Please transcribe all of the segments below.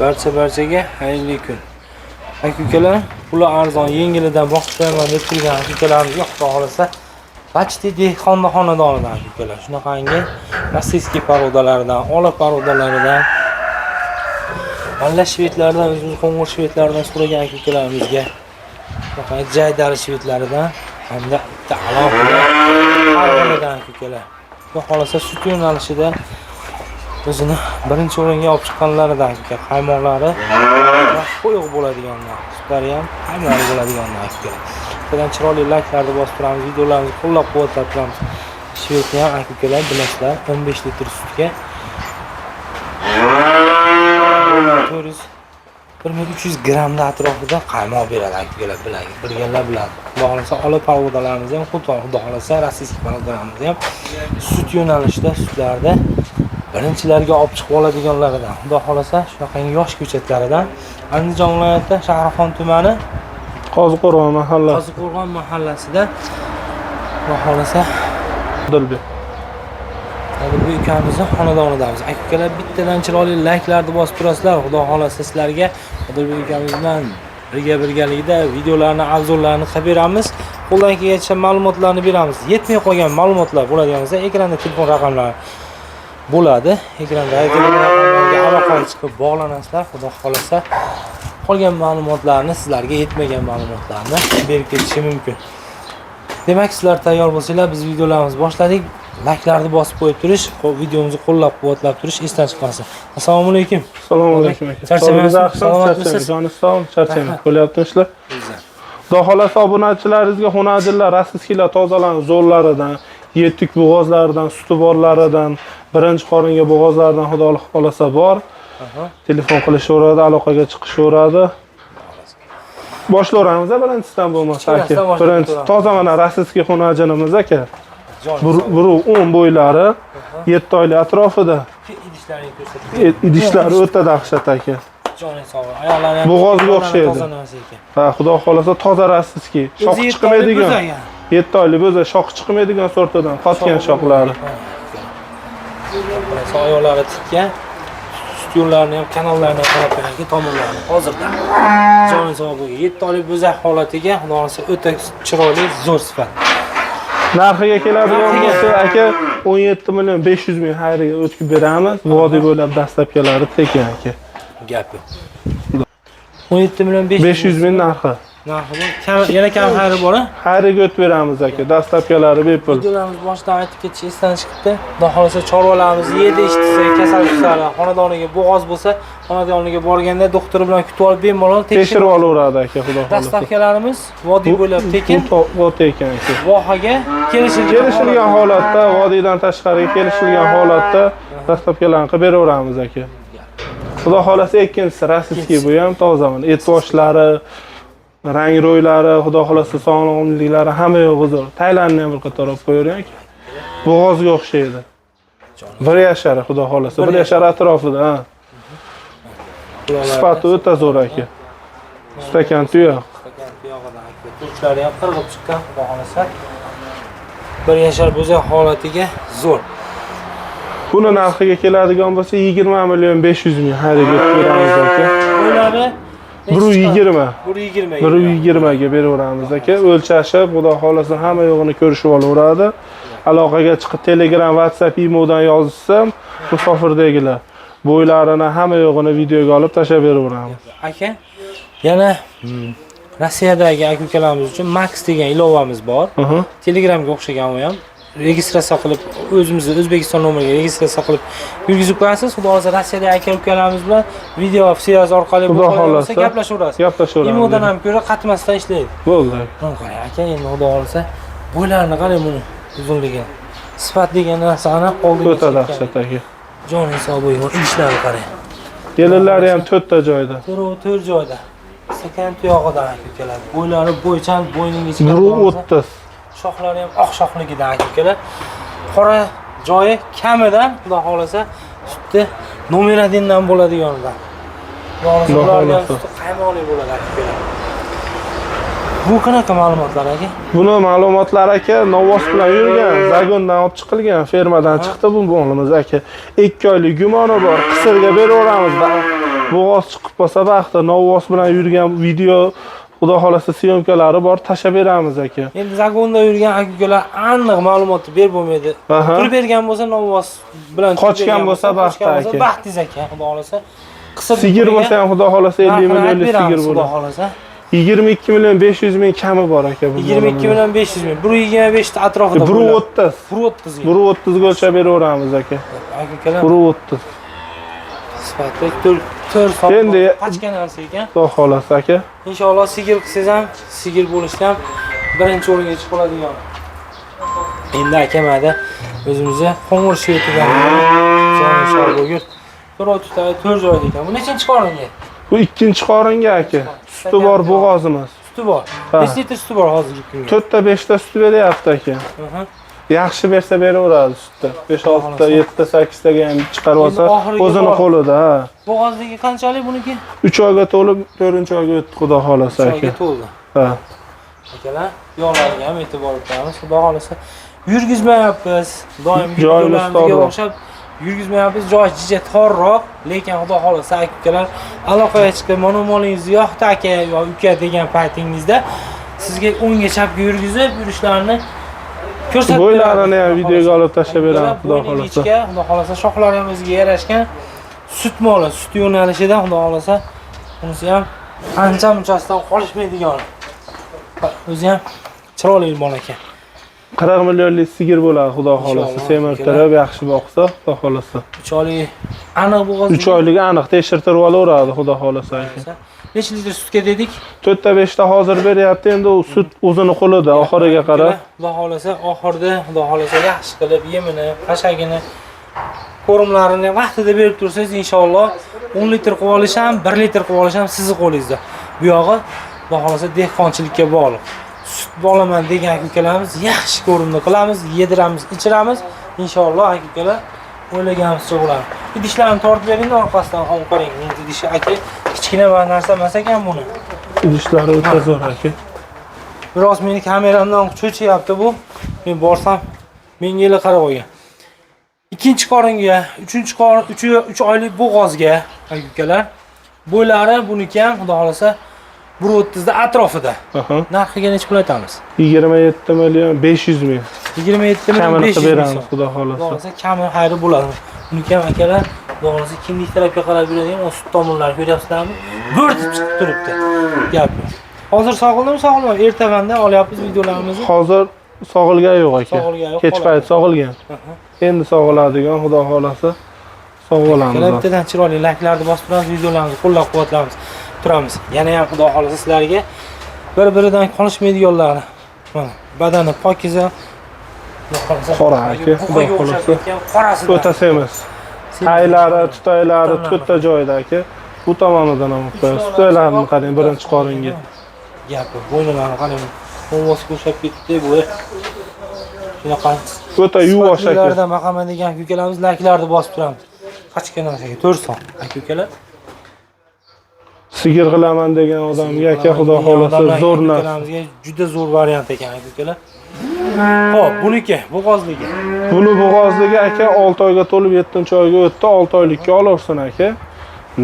Barchaga xayrli kun. Aka-ukalar, puli arzon, yengilidan boqib qo'yaman deb turgan aka-ukalarimiz yo'qqa qolsa, Bachti dehqonda xonadonidan aka-ukalar. Shunaqangi rossiyskiy parodalaridan, olib parodalaridan, malla shvedlardan, o'zimiz qo'ng'ir shvedlardan so'ragan aka-ukalarimizga, shunaqangi jaydari shvedlaridan hamda alohida parvoladan aka-ukalar. Xudo xolasa sut yo'nalishida o'zini birinchi o'ringa olib chiqqanlaridan aka, qaymoqlari qo'yiq bo'ladiganlar, sutlari ham qaymoqli bo'ladiganlar aka. Bundan chiroyli layklarni bosib turamiz, videolarimizni qo'llab-quvvatlab turamiz. Shvedni ham aka-ukalar bilasizlar, 15 litr sutga 1300 grammda atrofida qaymoq beradi aka-ukalar, bilganlar biladi. Xudo xolasa olib parvodalarimiz ham, xudo xolasa rossiyskiy parvodalarimiz ham sut yo'nalishida, sutlarda birinchilarga olib chiqib oladiganlaridan, xudo xolasa shunaqangi yosh ko'chatlaridan Andijon viloyati Shahrixon tumani Qoziqo'rg'on mahallasi. Qoziqo'rg'on mahallasida xudo xolasa Odilbek. Odilbek ukamizning xonadonidamiz. Aka-ukalar bittadan chiroyli layklarni bosib turasizlar. Xudo xolasa sizlarga Odilbek ukamiz bilan birgalikda videolarni, obzorlarni qilib beramiz. Qo'ldan kelgancha ma'lumotlarni beramiz. Yetmay qolgan ma'lumotlar bo'ladigan bo'lsa, ekranda telefon raqamlari bo'ladi. Ekranda raqamlarga aloqaga chiqib bog'lanasizlar. Xudo xolasa qolgan ma'lumotlarni, sizlarga yetmagan ma'lumotlarni berib ketishi mumkin. Demak, sizlar tayyor bo'lsanglar, biz videolarimizni boshladik. Layklarni bosib qo'yib turish, videomizni qo'llab-quvvatlab turish esdan chiqmasin. Assalomu alaykum. Assalomu alaykum. Charchamaysiz? Joningiz sog', charchamaysiz. Qo'lyapti ishlar. Xudo xolasa obunachilaringizga xonajillar, rossiyskilar tozalanib zo'rlaridan, yetuk bo'g'ozlaridan, suti borlaridan, birinchi qoringa bo'g'ozlaridan xudo xolasa bor. Telefon qilishaveradi, aloqaga chiqishaveradi. Boshlayveramiz birinchisidan bo'lmasa aka. Birinchi toza mana rossiyskiy xonajinimiz aka. Buru 10 bo'ylari 7 oylik atrofida. Idishlarini ko'rsating. Idishlari o'ta dahshat aka. Joningiz sog'. Oyoqlari ham bo'g'ozga o'xshaydi. Ha, xudo xolasa toza rossiyskiy. Shoq chiqmaydigan. 7 oylik bo'lsa shoq chiqmaydigan sortidan, qotgan shoqlari. Oyoqlari tikkan. Sut yo'llarini ham, kanallarini ham qarab ko'raylik, tomirlarini hozirda. Joningiz sog' bo'lgan. 7 oylik bo'zaq holatiga, xudo xolasa o'ta chiroyli, zo'r sifat. Narxiga keladigan bo'lsa, aka 17 million 500 ming xayriga o'tkazib beramiz. Vodiy bo'ylab dastlabkilari tekin aka. Gapi. 17 million 500 ming narxi. Yana kam xayri bor-a? Xayriga o'tib beramiz aka. Dastlabkilari bepul. Videolarimiz boshidan aytib ketish esdan chiqibdi. Xudo xolasa chorvalarimiz yedi ishtisa, kasalliklari xonadoniga bo'g'oz bo'lsa, xonadoniga borganda doktor bilan kutib olib bemalol tekshirib olaveradi aka, xudo xolasa. Dastlabkilarimiz vodiy bo'ylab tekin. Tekin aka. Vohaga kelishilgan holatda, vodiydan tashqariga kelishilgan holatda dastlabkilarni qilib beraveramiz aka. Xudo xolasa ikkinchisi rossiyskiy bu ham toza mana. Et boshlari, rang ro'ylari, xudo xolasa sog'lomliklari hamma yo'g'i zo'r. Taylandni ham bir qator olib qo'ying. Bo'g'ozga o'xshaydi. 1 yashar xudo xolasa, 1 yashar atrofida, ha. Sifati o'ta zo'r aka. Stakan tuyoq. Stakan tuyog'idan aka. Turchlari ham qirg'ib chiqqan, xudo xolasa. 1 yashar bo'zaq holatiga zo'r. Buni narxiga keladigan bo'lsa 20 million 500 ming xayriga beramiz aka. Bo'ladi. 120. 120 ga beraveramiz aka. O'lchashib, xudo xolasa hamma yo'g'ini ko'rishib olaveradi. Aloqaga chiqib Telegram, WhatsApp, Imo'dan yozsam, musofirdagilar bo'ylarini hamma yo'g'ini videoga olib tashlab beraveramiz. Aka, yana Rossiyadagi aka-ukalarimiz uchun Max degan ilovamiz bor. Telegramga o'xshagan u ham. Registratsiya qilib, o'zimizning O'zbekiston nomeriga registratsiya qilib yurgizib qo'yasiz. Xudo xolasa Rossiyadagi aka-ukalarimiz bilan video svyoz orqali bo'lsa gaplashaverasiz. Imodan ham ko'ra qatmasdan ishlaydi. Bo'ldi. Aka, endi xudo xolasa bo'ylarini qarang buni uzunligi. Sifat degan narsani qo'lga o'ta dahshat aka. Joningiz sog' bo'lsin, ishlari qarang. Yelinlari ham 4 ta joyda. 4 joyda. Stakan tuyog'idan aka-ukalar. Bo'ylari bo'ychan, bo'yning ichiga 130. Shoxlari ham oq shoxligidan aka-ukalar. Qora joyi kamidan, xudo xolasa, sutni nomeradindan bo'ladiganidan. Ularga suti qaymoqli bo'ladi aka-ukalar. Bu qanaqa ma'lumotlar aka? Buni ma'lumotlar aka Novos bilan yurgan, zagondan olib chiqilgan, fermadan chiqdi bu bo'limiz aka. 2 oylik gumoni bor, qisirga beraveramiz. bo'g'oz chiqib qolsa vaqtda novvos bilan yurgan video xudo xolasa syomkalari bor, tashlab beramiz aka. Endi zagonda yurgan aka-ukalar aniq ma'lumotni berib bo'lmaydi. Aha. Turib bergan bo'lsa novvos bilan Qochgan bo'lsa baxtda aka. Baxtingiz aka, xudo xolasa. Qisib Sigir bo'lsa ham xudo xolasa 50 millionlik sigir xudo bo'ladi. xolasa. 22 million 500 ming kami bor aka bu. 22 million 500 ming. 125 ta atrofida. 130. 130 ga. 130 ga o'lchab beraveramiz aka. Aka-ukalar 130. sifatli 4 soat. Endi Qochgan narsa ekan. xudo xolasa aka. Inshaalloh sigir qilsangiz ham, sigir bo'lishda ham birinchi o'ringa chiqib qoladigan. Endi akamada o'zimizga qo'ng'ir sheytigan. Inshaalloh bo'lgur. 4 joyda ekan. Bu nechinchi qoringa? Bu ikkinchi qoringa aka. Suti bor bo'g'ozimiz. Suti bor. Ha. Necha litr suti bor hozirgi kunga? 4 ta 5 ta sut beryapti aka. Yaxshi bersa beraveradi sutni. 5-6 ta, 7 ta, 8 taga ham chiqarib olsa o'zini qo'lida. Bo'g'ozligi qanchalik buniki? 3 oyga to'lib, 4-oyga o'tdi xudo xolasa aka. 3 oyga to'ldi. Ha. Akalar, yo'llarga ham e'tibor beramiz. Xudo xolasa yurgizmayapmiz. Doim Joyimiz videolarimizga torroq. o'xshab yurgizmayapmiz. Joy jija torroq, lekin xudo xolasa aka-ukalar aloqaga chiqib, mana molingizni yo'qda aka yo uka degan paytingizda sizga o'ngga chapga yurgizib, yurishlarini ko'rsatib Bo'ylarini ham videoga olib tashlab beramiz xudo xolasa. Xudo xolasa shoxlari ham o'ziga yarashgan sut moli, sut yo'nalishida xudo xolasa bunisi ham ancha munchasidan qolishmaydigan. O'zi ham chiroyli bola ekan. 40 millionlik sigir bo'ladi xudo xolasa. Semirtirib yaxshi boqsa xudo xolasa. 3 oylik aniq bo'g'oz. 3 oyligi aniq tekshirtirib olaveradi xudo xolasa aka. Necha litr sutga dedik? 4 ta 5 ta hozir beryapti. Endi u sut o'zini qo'lida oxiriga qarab. Xudo xolasa oxirida xudo xolasa yaxshi qilib yemini, qashagini, ko'rimlarini vaqtida berib tursangiz inshaalloh 10 litr qilib olish ham, 1 litr qilib olish ham sizning qo'lingizda. Bu yog'i xudo xolasa dehqonchilikka bog'liq. Sut olaman degan aka-ukalarimiz yaxshi ko'rimni qilamiz, yediramiz, ichiramiz. Inshaalloh aka-ukalar o'ylaganimizcha bo'ladi. Idishlarni tortib bering, orqasidan ham qarang. Idishi aka kichkina narsa emas ekan buni. Idishlari o'ta zo'r aka. Biroz meni kameramdan cho'chiyapti bu. Men borsam menga ele qarab qo'ygan. Ikkinchi qoringa, 3-qorin, 3 oylik bo'g'ozga aka-ukalar. Bo'ylari buniki ham xudo xolasa 130 da atrofida. Narxiga necha pul aytamiz? 27 million 500 ming. 27 million 500 ming beramiz xudo xolasa. Xudo kami xayri bo'ladi. Buniki ham akalar, xudo xolasa kimlik tarafga qarab yuradigan o sut tomirlari ko'ryapsizlarmi? Bo'rtib chiqib turibdi. Gap. Hozir sog'ildimi, sog'ilmadi? Ertamanda olyapmiz videolarimizni. Hozir sog'ilgan yo'q aka. Sog'ilgan yo'q. Kech payt sog'ilgan. Endi sog'iladigan xudo xolasa sog'olamiz. Bittadan chiroyli layklarni bosib turamiz, videolarimizni qo'llab-quvvatlaymiz. Turamiz. Yana ham xudo xolasa sizlarga bir-biridan qolishmaydiganlarni. Mana badani pokiza. Qora aka, xudo xolasa. Qorasi O'ta semiz. Taylari, tutaylari to'rtta joyda aka. Bu tomonidan ham qo'yamiz. Tutaylarni qarang birinchi qoringa. Gapi, bo'yinlarni qarang. Qo'ng'osga o'xshab ketdi bu. Shunaqa O'ta yuvosh aka. Ularda maqaman degan aka-ukalarimiz layklarni bosib turamiz. Qachgan narsaga 4 son aka-ukalar. Sigir qilaman degan odamga aka xudo xolasa zo'r narsa. Juda zo'r variant ekan aka-ukalar. Xo'p, buniki bo'g'ozligi. Buni bo'g'ozligi aka 6 oyga to'lib 7-oyga o'tdi, 6 oylikka olaversin aka.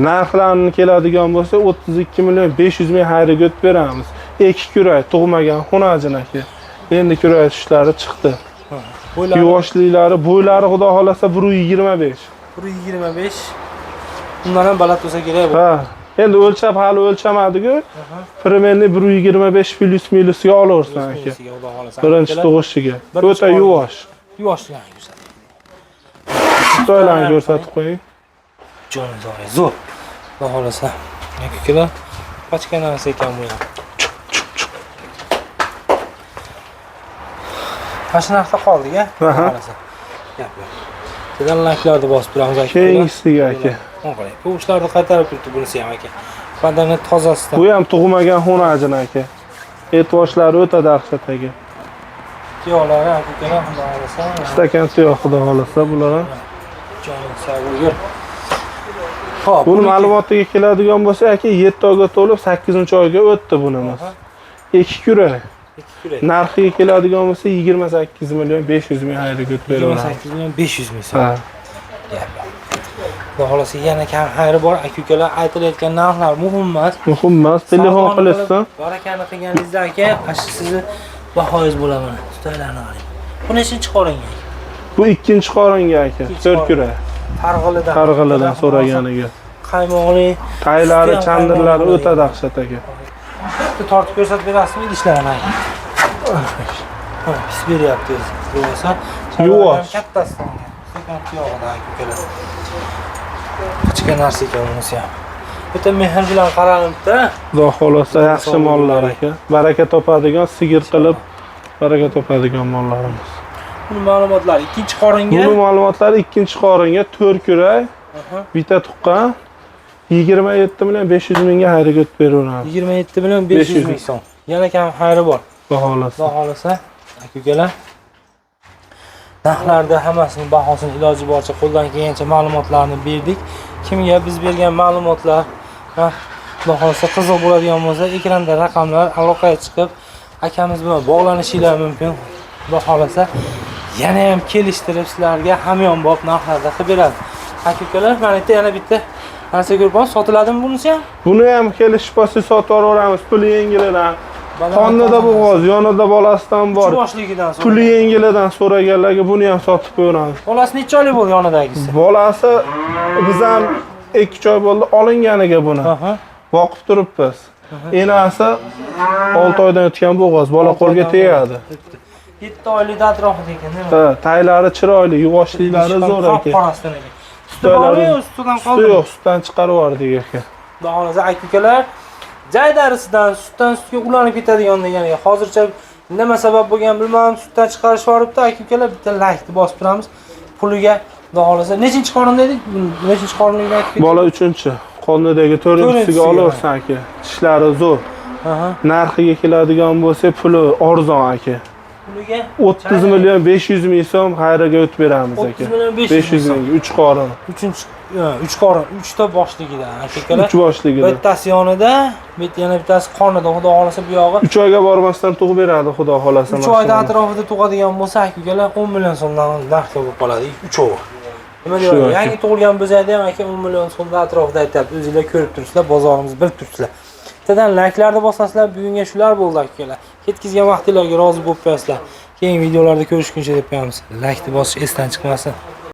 Narxlarni keladigan bo'lsa 32 million 500 ming xayriga o'tib beramiz. 2 kurak tug'magan xunajin aka. Endi kurak tushlari chiqdi. Yuvoshliklari, bo'ylari xudo xolasa 1.25. 1.25. Bunlar ham baland bo'lsa kerak bu. Ha. Endi o'lchab hali o'lchamadi-ku. Primerni 1.25 plus minusga olaversin aka. Birinchi tug'ishiga. O'ta yuvosh. Yuvoshligini ko'rsatib. Xitoylarni ko'rsatib qo'ying. Jonzor, zo'r. Xudo xolasa. Aka-ukalar, qachgan narsa ekan bu ham. Qancha narxda qoldi-ya? Xolasa. Gap yo'q. Kedan layklarni bosib turamiz aka. Keyingisiga aka. Qarang, tovushlarni qaytarib turibdi bunisi ham aka. Badani tozasidan. Bu ham tug'magan xunajin aka. E'tiboshlari o'ta dahshat aka. Tuyoqlari aka-ukalar xudo xolasa. Stakan tuyoq xudo xolasa bular ham. Jonim sog' bo'lgur. Xo'p, buni ma'lumotiga keladigan bo'lsa aka 7 oyga to'lib 8-oyga o'tdi bunimiz. 2 kurak. Narxiga keladigan bo'lsa 28 million 500 ming xayriga o'tib beramiz. 28 million 500 ming so'm. Ha. Xudo xolasa yana kam xayri bor. Aka-ukalar aytilayotgan narxlar muhim emas. Muhim emas, telefon qilishsin. Barakani qilganingizda aka, sizni bahoyingiz bo'laman. Tutaylarni oling. Bu nechinchi qoringa? Bu ikkinchi qoringa aka, 4 kura. Targ'ilidan so'raganiga. Qaymoqli, Taylari, chandirlari o'ta dahshat aka. tortib ko'rsatib berasizmi idishlarni aka? Pis beryapti o'zi. Bo'lsa, yuvosh. Kattasidan. Sekan tuyog'ida aka-ukalar. Kichkina narsa ekan bunisi ham. Bitta mehr bilan qaralibdi. Xudo xolasa yaxshi mollar aka. Baraka topadigan, sigir qilib baraka topadigan mollarimiz. Buni ma'lumotlari ikkinchi qoringa. Buni ma'lumotlari ikkinchi qoringa 4 kurak, bitta tuqqan 27 million 500 mingga xayriga o'tib beraveramiz. 27 million 500 ming so'm. Yana kam xayri bor. Baholasa. Baholasa aka-ukalar. Narxlarda hammasining bahosini iloji boricha qo'ldan kelgancha ma'lumotlarni berdik. Kimga biz bergan ma'lumotlar bahosi qiziq bo'ladigan bo'lsa, ekranda raqamlar aloqaga chiqib, akamiz bilan bog'lanishinglar mumkin. Xudo xolasa yana ham kelishtirib sizlarga hamyonbop narxlarda qilib beradi. Aka-ukalar, mana yerda yana bitta narsa ko'ryapman, sotiladimi bunisi ham? Buni ham kelishib bo'lsa sotib yuboramiz, puli yengilidan. Qonida bo'g'oz, yonida bolasidan bor. Boshligidan so'ra. Puli yengilidan so'raganlarga buni ham sotib qo'yamiz. Bolasi necha oylik bo'ldi yonidagisi? Bolasi biz ham 2 oy bo'ldi olinganiga buni. Boqib turibmiz. Enasi 6 oydan o'tgan bo'g'oz, bola qo'lga tegadi. 7 oylik atrofida ekan, nima? Ha, taylari chiroyli, yuvoshliklari zo'r aka. Qorasidan ekan. Suti ustidan qoldi. Yo'q, sutdan chiqarib yubordik aka. Xudo xolasa aka-ukalar jay darisidan sutdan sutga ulanib ketadigan deganiga. Hozircha nima sabab bo'lgan bilmadim, sutdan chiqarish yoribdi. Aka-ukalar bitta like bosib turamiz. Puliga xudo xolasa nechinchi qorinda edik? Nechinchi qorinlikda aytdik? Bola 3-chi. Qonidagi 4-chisiga olaversan aka. Tishlari zo'r. Narxiga keladigan bo'lsa, puli arzon aka. Puliga 30 million 500 ming so'm xayriga o'tib beramiz aka. 30 million 500 ming 3 qorin. 3 qorin, 3 ta boshligidan aka-ukalar. 3 boshligidan. Bittasi yonida, yana bittasi qornida. Xudo xolasa bu yog'i 3 oyga bormasdan tug'ib beradi, xudo xolasa. 3 oyda atrofida tug'adigan bo'lsa, aka-ukalar 10 million so'mdan narxga bo'lib qoladi. 3 oy. Nima deyapman? Yangi tug'ilgan bo'lsa-da ham aka 10 million so'mdan atrofida aytadi. O'zingizlar ko'rib turibsizlar, bozorimizni bilib turibsizlar. Bittadan like'larni bosasizlar, bugunga shular bo'ldi aka-ukalar. Ketkizgan vaqtingizga rozi bo'lib qo'yasizlar. Keyingi videolarda ko'rishguncha deb qo'yamiz. Like'ni bosish esdan chiqmasin.